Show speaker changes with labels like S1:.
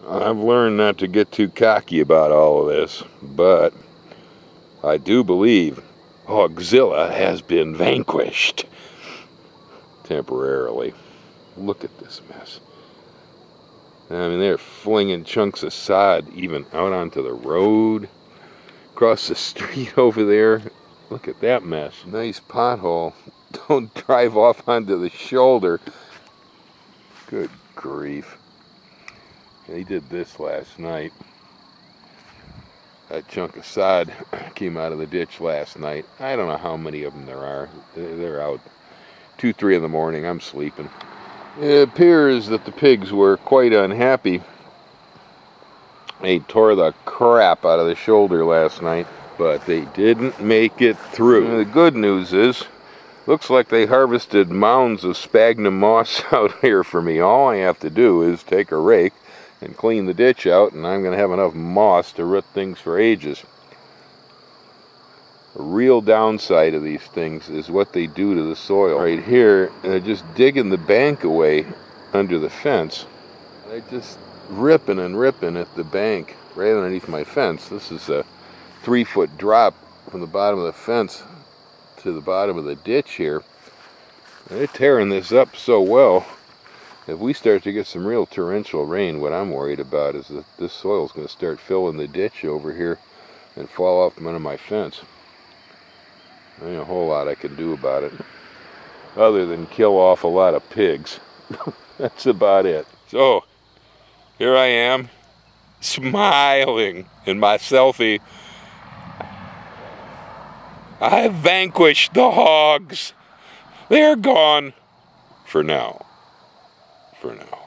S1: I've learned not to get too cocky about all of this, but I do believe Hogzilla has been vanquished. Temporarily. Look at this mess. I mean, they're flinging chunks of sod even out onto the road, across the street over there. Look at that mess. Nice pothole. Don't drive off onto the shoulder. Good grief. They did this last night. That chunk of sod came out of the ditch last night. I don't know how many of them there are. They're out 2, 3 in the morning. I'm sleeping. It appears that the pigs were quite unhappy. They tore the crap out of the shoulder last night, but they didn't make it through. And the good news is, looks like they harvested mounds of sphagnum moss out here for me. All I have to do is take a rake and clean the ditch out, and I'm going to have enough moss to root things for ages. The real downside of these things is what they do to the soil. Right here, they're just digging the bank away under the fence. They're just ripping and ripping at the bank right underneath my fence. This is a 3-foot drop from the bottom of the fence to the bottom of the ditch here. They're tearing this up so well. If we start to get some real torrential rain, what I'm worried about is that this soil is going to start filling the ditch over here and fall off from under my fence. There ain't a whole lot I can do about it, other than kill off a lot of pigs. That's about it. So, here I am, smiling in my selfie. I've vanquished the hogs. They're gone for now. For now.